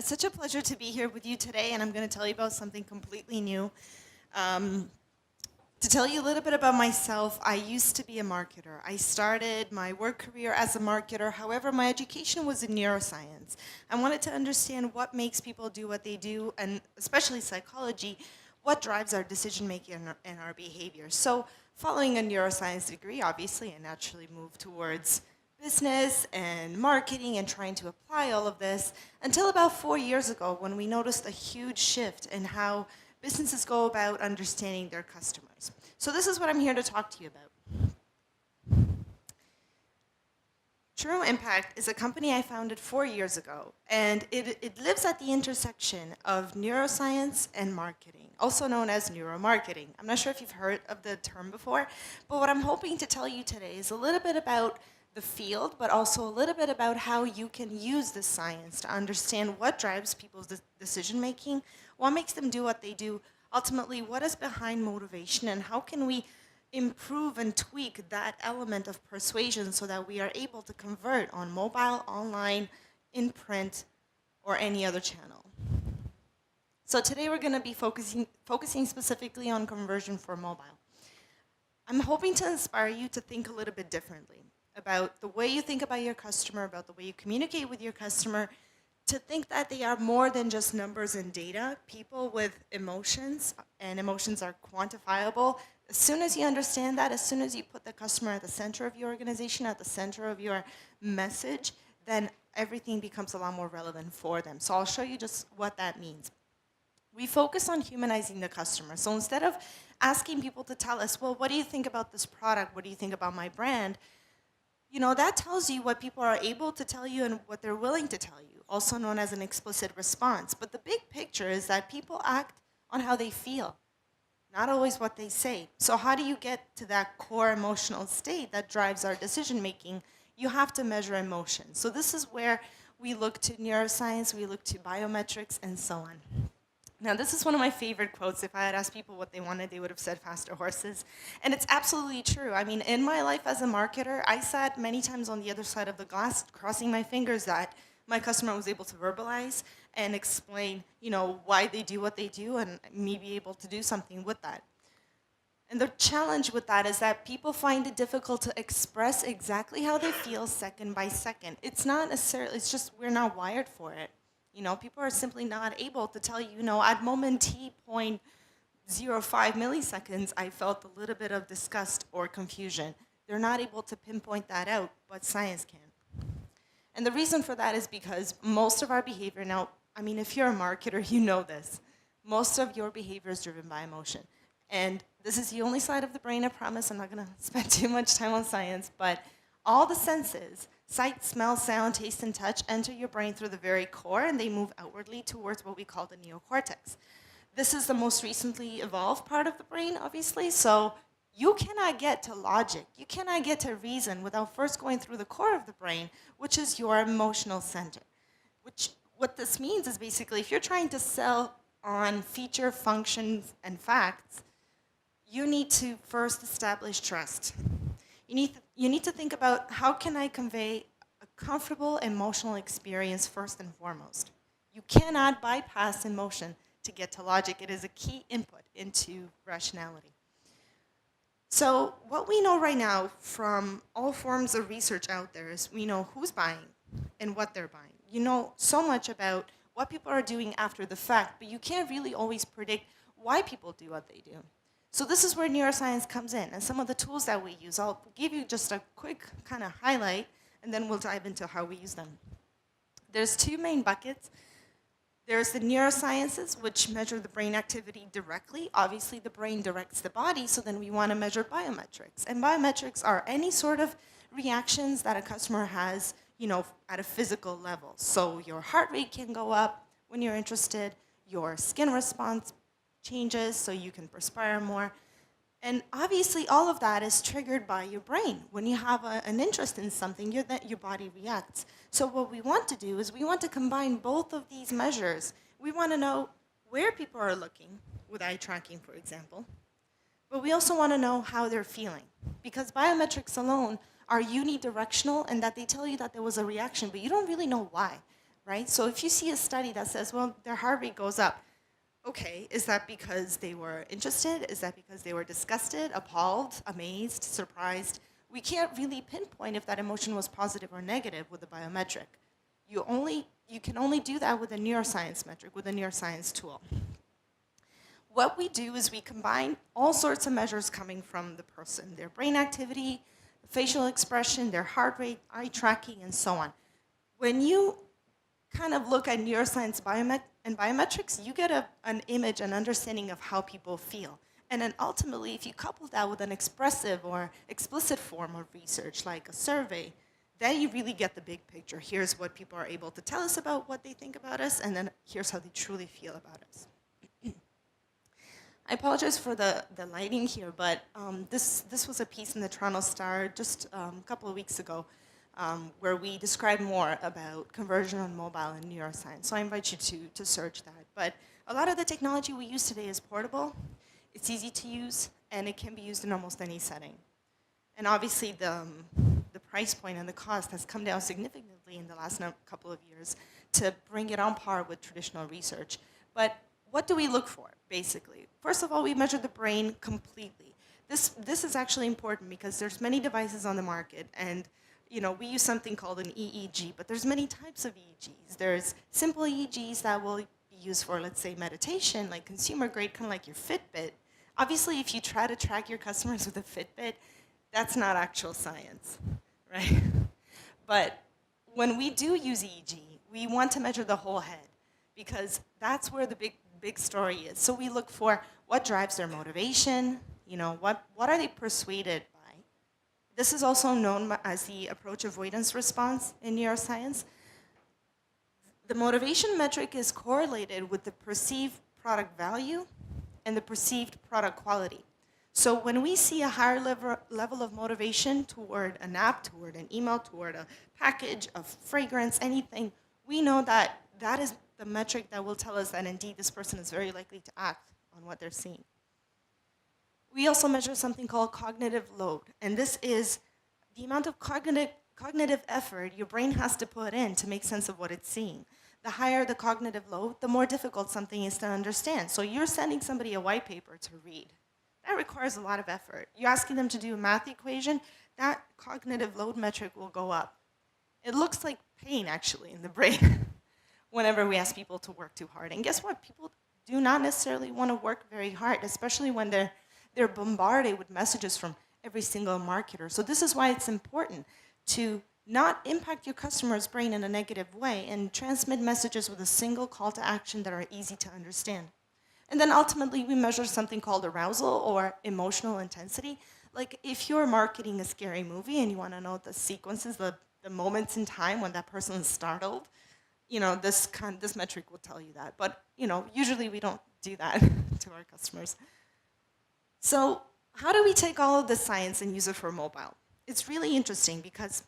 It's such a pleasure to be here with you today, and I'm going to tell you about something completely new. Um, to tell you a little bit about myself, I used to be a marketer. I started my work career as a marketer. However, my education was in neuroscience. I wanted to understand what makes people do what they do, and especially psychology, what drives our decision making and our behavior. So, following a neuroscience degree, obviously, I naturally moved towards business and marketing and trying to apply all of this until about 4 years ago when we noticed a huge shift in how businesses go about understanding their customers. So this is what I'm here to talk to you about. True Impact is a company I founded 4 years ago, and it lives at the intersection of neuroscience and marketing, also known as neuromarketing. I'm not sure if you've heard of the term before, but what I'm hoping to tell you today is a little bit about the field, but also a little bit about how you can use this science to understand what drives people's decision making, what makes them do what they do, ultimately what is behind motivation, and how can we improve and tweak that element of persuasion so that we are able to convert on mobile, online, in print, or any other channel. So today we're going to be focusing specifically on conversion for mobile. I'm hoping to inspire you to think a little bit differently about the way you think about your customer, about the way you communicate with your customer, to think that they are more than just numbers and data, people with emotions, and emotions are quantifiable. As soon as you understand that, as soon as you put the customer at the center of your organization, at the center of your message, then everything becomes a lot more relevant for them. So I'll show you just what that means. We focus on humanizing the customer. So instead of asking people to tell us, well, what do you think about this product? What do you think about my brand? You know, that tells you what people are able to tell you and what they're willing to tell you, also known as an explicit response. But the big picture is that people act on how they feel, not always what they say. So how do you get to that core emotional state that drives our decision making? You have to measure emotion. So this is where we look to neuroscience, we look to biometrics, and so on. Now, this is one of my favorite quotes. If I had asked people what they wanted, they would have said faster horses. And it's absolutely true. I mean, in my life as a marketer, I sat many times on the other side of the glass, crossing my fingers that my customer was able to verbalize and explain, you know, why they do what they do and me be able to do something with that. And the challenge with that is that people find it difficult to express exactly how they feel second by second. It's not necessarily, it's just we're not wired for it. You know, people are simply not able to tell you, you know, at moment t .05 milliseconds, I felt a little bit of disgust or confusion. They're not able to pinpoint that out, but science can. And the reason for that is because most of our behavior, now, I mean, if you're a marketer, you know this. Most of your behavior is driven by emotion. And this is the only side of the brain, I promise. I'm not going to spend too much time on science, but all the senses, sight, smell, sound, taste, and touch, enter your brain through the very core, and they move outwardly towards what we call the neocortex. This is the most recently evolved part of the brain, obviously, so you cannot get to logic, you cannot get to reason without first going through the core of the brain, which is your emotional center. What this means is basically if you're trying to sell on feature, functions, and facts, you need to first establish trust. You need to think about how can I convey a comfortable emotional experience first and foremost. You cannot bypass emotion to get to logic. It is a key input into rationality. So what we know right now from all forms of research out there is we know who's buying and what they're buying. You know so much about what people are doing after the fact, but you can't really always predict why people do what they do. So this is where neuroscience comes in, and some of the tools that we use. I'll give you just a quick kind of highlight, and then we'll dive into how we use them. There's two main buckets. There's the neurosciences, which measure the brain activity directly. Obviously, the brain directs the body, so then we want to measure biometrics. And biometrics are any sort of reactions that a customer has, you know, at a physical level. So your heart rate can go up when you're interested, your skin response changes so you can perspire more. And obviously all of that is triggered by your brain. When you have an interest in something, your body reacts. So what we want to do is we want to combine both of these measures. We want to know where people are looking, with eye tracking, for example. But we also want to know how they're feeling. Because biometrics alone are unidirectional in that they tell you that there was a reaction, but you don't really know why. right? So if you see a study that says, well, their heart rate goes up, okay, is that because they were interested? Is that because they were disgusted, appalled, amazed, surprised? We can't really pinpoint if that emotion was positive or negative with a biometric. You can only do that with a neuroscience metric, with a neuroscience tool. What we do is we combine all sorts of measures coming from the person, their brain activity, facial expression, their heart rate, eye tracking, and so on. When you kind of look at neuroscience and biometrics, you get an image, an understanding of how people feel. And then ultimately, if you couple that with an expressive or explicit form of research, like a survey, then you really get the big picture. Here's what people are able to tell us about what they think about us, and then here's how they truly feel about us. I apologize for the lighting here, but this was a piece in the Toronto Star just a couple of weeks ago where we described more about conversion on mobile and neuroscience. So I invite you to search that. But a lot of the technology we use today is portable, it's easy to use, and it can be used in almost any setting. And obviously the price point and the cost has come down significantly in the last couple of years to bring it on par with traditional research. But what do we look for, basically? First of all, we measure the brain completely. This is actually important because there's many devices on the market, and we use something called an EEG, but there's many types of EEGs. There's simple EEGs that will be used for, let's say, meditation, like consumer grade, kind of like your Fitbit. Obviously, if you try to track your customers with a Fitbit, that's not actual science, right? But when we do use EEG, we want to measure the whole head because that's where the big story is. So we look for what drives their motivation, what are they persuaded by. This is also known as the approach avoidance response in neuroscience. The motivation metric is correlated with the perceived product value and the perceived product quality. So when we see a higher level of motivation toward an app, toward an email, toward a package, a fragrance, anything, we know that that is the metric that will tell us that indeed this person is very likely to act on what they're seeing. We also measure something called cognitive load, and this is the amount of cognitive effort your brain has to put in to make sense of what it's seeing. The higher the cognitive load, the more difficult something is to understand. So you're sending somebody a white paper to read. That requires a lot of effort. You're asking them to do a math equation, that cognitive load metric will go up. It looks like pain, actually, in the brain whenever we ask people to work too hard. And guess what? People do not necessarily want to work very hard, especially when they're bombarded with messages from every single marketer. So this is why it's important to not impact your customer's brain in a negative way and transmit messages with a single call to action that are easy to understand. And then ultimately, we measure something called arousal or emotional intensity. Like if you're marketing a scary movie and you want to know the sequences, the moments in time when that person is startled, this metric will tell you that. But usually we don't do that to our customers. So how do we take all of this science and use it for mobile? It's really interesting because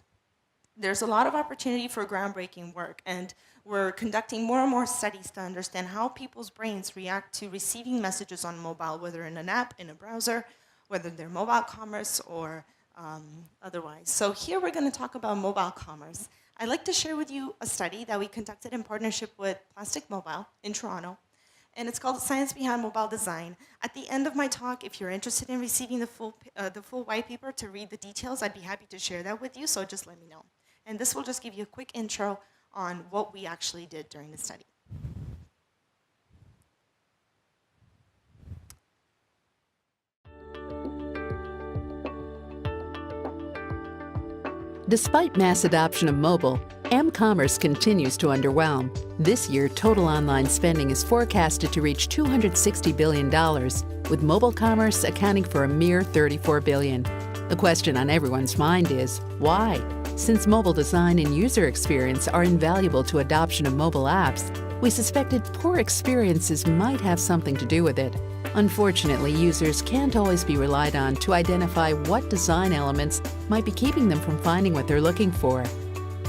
there's a lot of opportunity for groundbreaking work, and we're conducting more and more studies to understand how people's brains react to receiving messages on mobile, whether in an app, in a browser, whether they're mobile commerce or otherwise. So here we're going to talk about mobile commerce. I'd like to share with you a study that we conducted in partnership with Plastic Mobile in Toronto, and it's called Science Behind Mobile Design. At the end of my talk, if you're interested in receiving the full white paper to read the details, I'd be happy to share that with you, so just let me know. And this will just give you a quick intro on what we actually did during the study. Despite mass adoption of mobile, m-commerce continues to underwhelm. This year, total online spending is forecasted to reach $260 billion, with mobile commerce accounting for a mere $34 billion. The question on everyone's mind is, why? Since mobile design and user experience are invaluable to adoption of mobile apps, we suspected poor experiences might have something to do with it. Unfortunately, users can't always be relied on to identify what design elements might be keeping them from finding what they're looking for.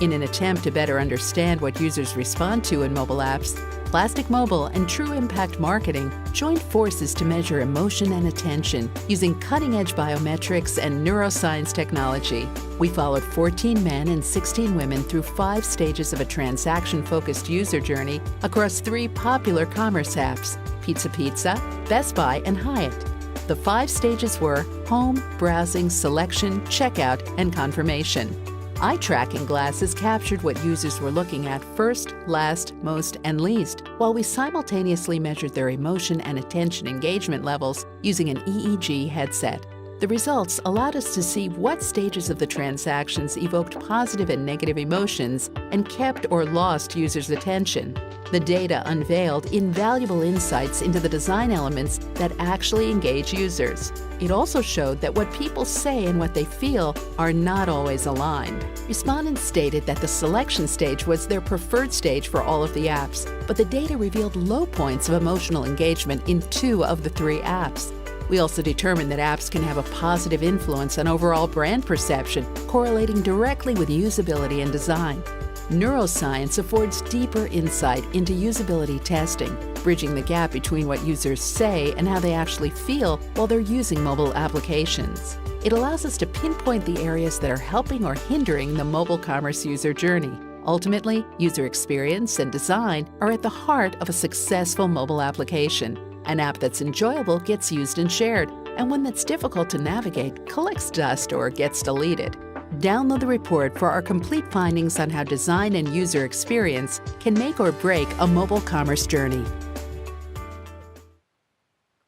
In an attempt to better understand what users respond to in mobile apps, Plastic Mobile and True Impact Marketing joined forces to measure emotion and attention using cutting-edge biometrics and neuroscience technology. We followed 14 men and 16 women through 5 stages of a transaction-focused user journey across 3 popular commerce apps, Pizza Pizza, Best Buy, and Hyatt. The 5 stages were home, browsing, selection, checkout, and confirmation. Eye-tracking glasses captured what users were looking at first, last, most, and least, while we simultaneously measured their emotion and attention engagement levels using an EEG headset. The results allowed us to see what stages of the transactions evoked positive and negative emotions and kept or lost users' attention. The data unveiled invaluable insights into the design elements that actually engage users. It also showed that what people say and what they feel are not always aligned. Respondents stated that the selection stage was their preferred stage for all of the apps, but the data revealed low points of emotional engagement in 2 of the 3 apps. We also determined that apps can have a positive influence on overall brand perception, correlating directly with usability and design. Neuroscience affords deeper insight into usability testing, bridging the gap between what users say and how they actually feel while they're using mobile applications. It allows us to pinpoint the areas that are helping or hindering the mobile commerce user journey. Ultimately, user experience and design are at the heart of a successful mobile application. An app that's enjoyable gets used and shared, and one that's difficult to navigate collects dust or gets deleted. Download the report for our complete findings on how design and user experience can make or break a mobile commerce journey.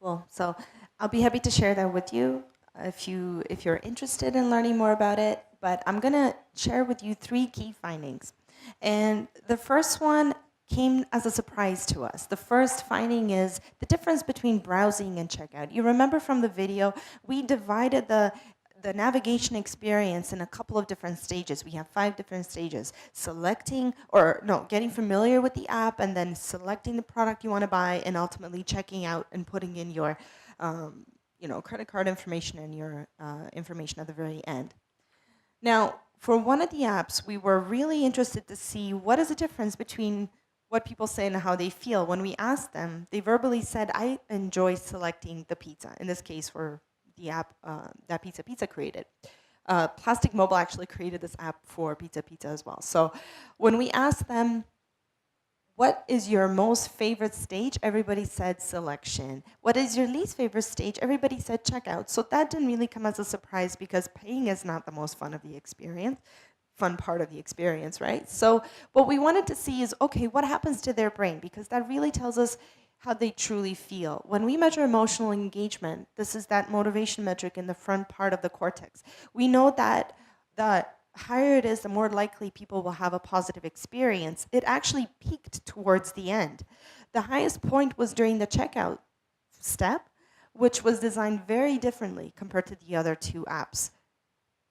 Cool. So I'll be happy to share that with you if you're interested in learning more about it. But I'm going to share with you 3 key findings. And the first one came as a surprise to us. The first finding is the difference between browsing and checkout. You remember from the video, we divided the navigation experience in a couple of different stages. We have 5 different stages. Getting familiar with the app, and then selecting the product you want to buy, and ultimately checking out and putting in your credit card information and your information at the very end. Now, for one of the apps, we were really interested to see what is the difference between what people say and how they feel. When we asked them, they verbally said, I enjoy selecting the pizza. In this case, for the app that Pizza Pizza created. Plastic Mobile actually created this app for Pizza Pizza as well. So when we asked them, what is your most favorite stage? Everybody said selection. What is your least favorite stage? Everybody said checkout. So that didn't really come as a surprise, because paying is not the most fun part of the experience, right? So what we wanted to see is, okay, what happens to their brain? Because that really tells us how they truly feel. When we measure emotional engagement, this is that motivation metric in the front part of the cortex. We know that the higher it is, the more likely people will have a positive experience. It actually peaked towards the end. The highest point was during the checkout step, which was designed very differently compared to the other 2 apps,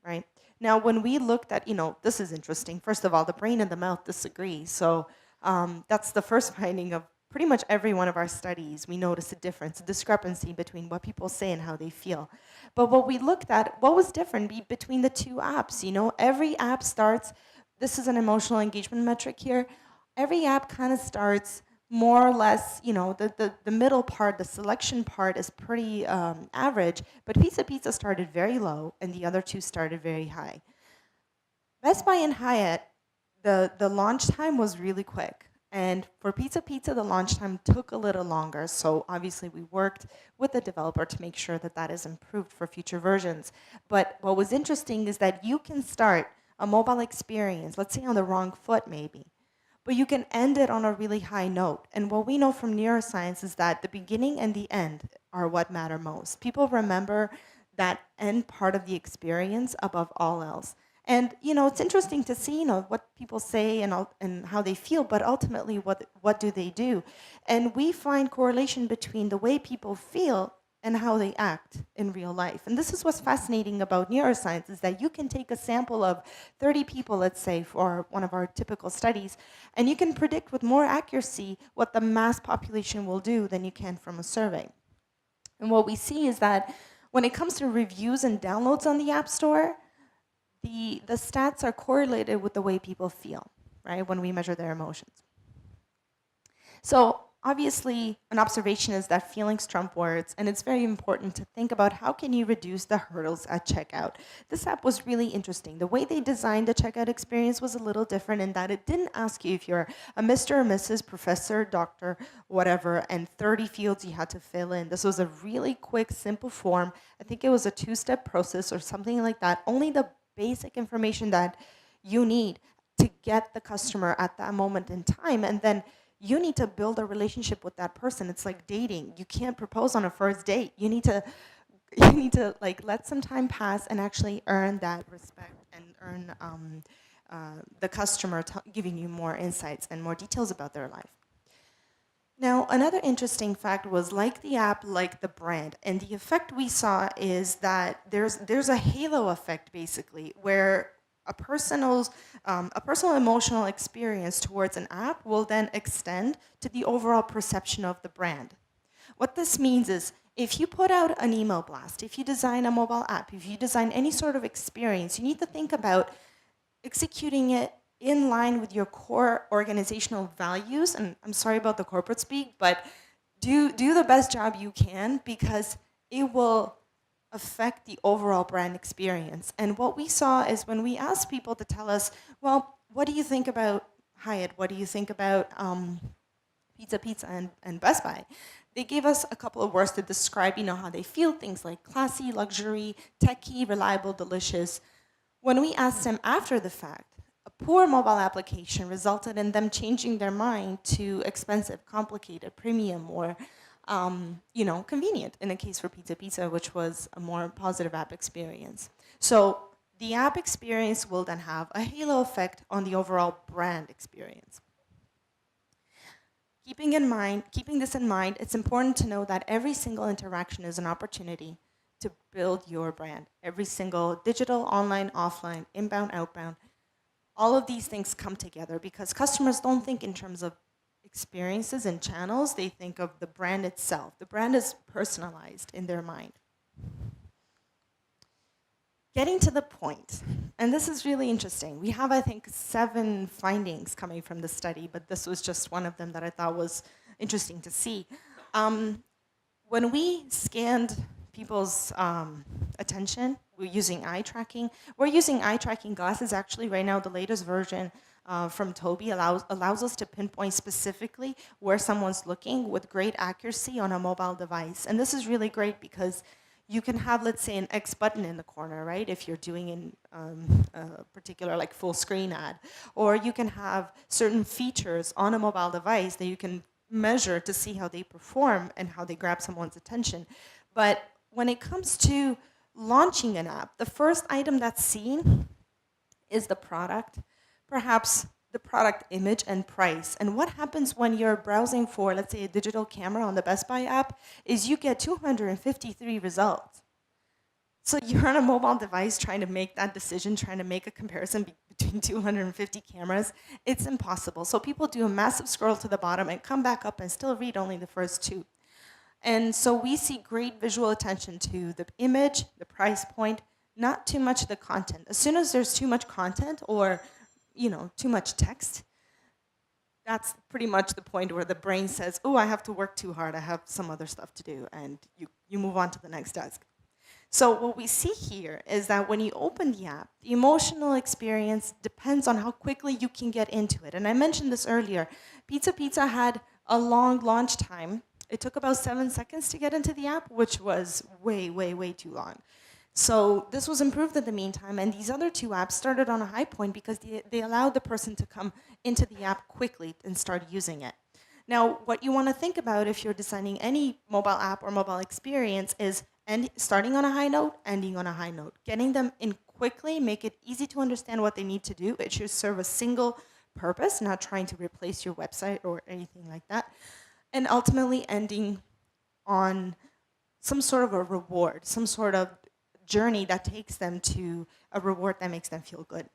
right? Now, when we looked at, this is interesting. First of all, the brain and the mouth disagree. So that's the first finding of pretty much every one of our studies. We noticed a discrepancy between what people say and how they feel. But what we looked at, what was different between the 2 apps? Every app starts, this is an emotional engagement metric here. Every app kind of starts more or less, the middle part, the selection part is pretty average, but Pizza Pizza started very low and the other 2 started very high. Best Buy and Hyatt, the launch time was really quick. And for Pizza Pizza, the launch time took a little longer. So obviously we worked with the developer to make sure that that is improved for future versions. But what was interesting is that you can start a mobile experience, let's say on the wrong foot maybe, but you can end it on a really high note. And what we know from neuroscience is that the beginning and the end are what matter most. People remember that end part of the experience above all else. And it's interesting to see what people say and how they feel, but ultimately what do they do? And we find correlation between the way people feel and how they act in real life. And this is what's fascinating about neuroscience, is that you can take a sample of 30 people, let's say, for one of our typical studies, and you can predict with more accuracy what the mass population will do than you can from a survey. And what we see is that when it comes to reviews and downloads on the App Store, the stats are correlated with the way people feel, right, when we measure their emotions. So obviously, an observation is that feelings trump words, and it's very important to think about how can you reduce the hurdles at checkout. This app was really interesting. The way they designed the checkout experience was a little different in that it didn't ask you if you're a Mr. or Mrs., professor, doctor, whatever, and 30 fields you had to fill in. This was a really quick, simple form. I think it was a 2-step process or something like that. Only the basic information that you need to get the customer at that moment in time, and then you need to build a relationship with that person. It's like dating. You can't propose on a first date. You need to like let some time pass and actually earn that respect and earn the customer giving you more insights and more details about their life. Now, another interesting fact was, like the app, like the brand, and the effect we saw is that there's a halo effect, basically, where a personal emotional experience towards an app will then extend to the overall perception of the brand. What this means is, if you put out an email blast, if you design a mobile app, if you design any sort of experience, you need to think about executing it in line with your core organizational values. And I'm sorry about the corporate speak, but do the best job you can, because it will affect the overall brand experience. And what we saw is, when we asked people to tell us, well, what do you think about Hyatt? What do you think about Pizza and Best Buy? They gave us a couple of words to describe, how they feel, things like classy, luxury, techie, reliable, delicious. When we asked them after the fact, a poor mobile application resulted in them changing their mind to expensive, complicated, premium, or convenient, in a case for Pizza, which was a more positive app experience. So the app experience will then have a halo effect on the overall brand experience. Keeping this in mind, it's important to know that every single interaction is an opportunity to build your brand. Every single digital, online, offline, inbound, outbound, all of these things come together because customers don't think in terms of experiences and channels. They think of the brand itself. The brand is personalized in their mind. Getting to the point, and this is really interesting. We have, I think, 7 findings coming from the study, but this was just one of them that I thought was interesting to see. When we scanned people's attention, we're using eye tracking. We're using eye tracking glasses. Actually, right now, the latest version from Tobii allows us to pinpoint specifically where someone's looking with great accuracy on a mobile device. And this is really great because you can have, let's say, an X button in the corner, right, if you're doing a particular like full screen ad. Or you can have certain features on a mobile device that you can measure to see how they perform and how they grab someone's attention. But when it comes to launching an app, the first item that's seen is the product, perhaps the product image and price. And what happens when you're browsing for, let's say, a digital camera on the Best Buy app is you get 253 results. So you're on a mobile device trying to make that decision, trying to make a comparison between 250 cameras. It's impossible. So people do a massive scroll to the bottom and come back up and still read only the first 2. And so we see great visual attention to the image, the price point, not too much the content. As soon as there's too much content or too much text, that's pretty much the point where the brain says, oh, I have to work too hard, I have some other stuff to do, and you move on to the next task. So what we see here is that when you open the app, the emotional experience depends on how quickly you can get into it. And I mentioned this earlier. Pizza had a long launch time. It took about 7 seconds to get into the app, which was way, way, way too long. So this was improved in the meantime, and these other 2 apps started on a high point because they allowed the person to come into the app quickly and start using it. Now, what you want to think about if you're designing any mobile app or mobile experience is starting on a high note, ending on a high note. Getting them in quickly, make it easy to understand what they need to do. It should serve a single purpose, not trying to replace your website or anything like that. And ultimately ending on some sort of a reward, some sort of journey that takes them to a reward that makes them feel good.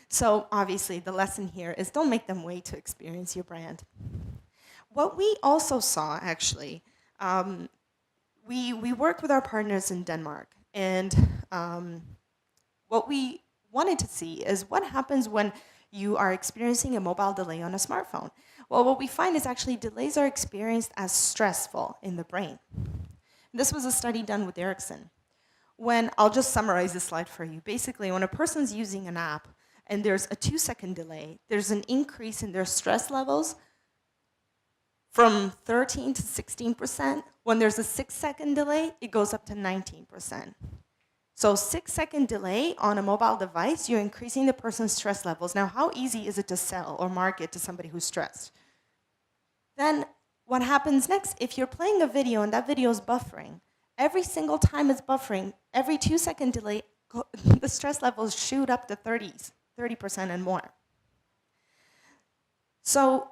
So obviously the lesson here is don't make them wait to experience your brand. What we also saw, actually, we work with our partners in Denmark, and what we wanted to see is what happens when you are experiencing a mobile delay on a smartphone. Well, what we find is actually delays are experienced as stressful in the brain. This was a study done with Ericsson. I'll just summarize this slide for you. Basically, when a person's using an app and there's a 2-second delay, there's an increase in their stress levels from 13 to 16%. When there's a 6-second delay, it goes up to 19%. So 6-second delay on a mobile device, you're increasing the person's stress levels. Now, how easy is it to sell or market to somebody who's stressed? Then what happens next, if you're playing a video and that video is buffering, every single time it's buffering, every 2-second delay, the stress levels shoot up to 30% and more. So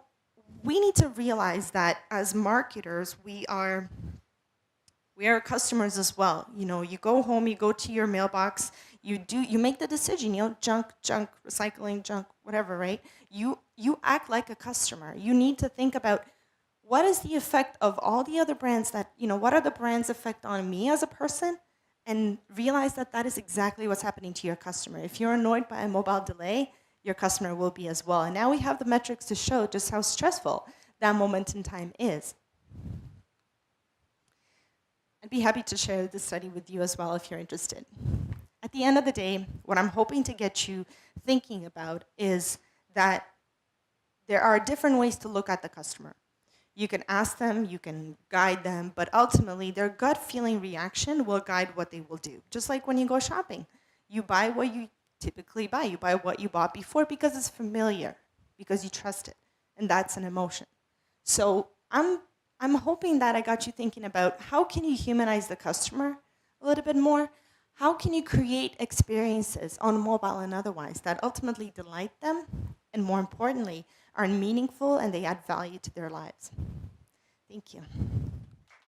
we need to realize that as marketers, we are customers as well. You know, you go home, you go to your mailbox, you make the decision, you know, junk, recycling, junk, whatever, right? You act like a customer. You need to think about what is the effect of all the other brands that, you know, what are the brands' effect on me as a person? And realize that that is exactly what's happening to your customer. If you're annoyed by a mobile delay, your customer will be as well. And now we have the metrics to show just how stressful that moment in time is. I'd be happy to share this study with you as well if you're interested. At the end of the day, what I'm hoping to get you thinking about is that there are different ways to look at the customer. You can ask them, you can guide them, but ultimately their gut feeling reaction will guide what they will do. Just like when you go shopping. You buy what you typically buy. You buy what you bought before because it's familiar, because you trust it. And that's an emotion. So I'm hoping that I got you thinking about how can you humanize the customer a little bit more? How can you create experiences on mobile and otherwise that ultimately delight them and, more importantly, are meaningful and they add value to their lives? Thank you.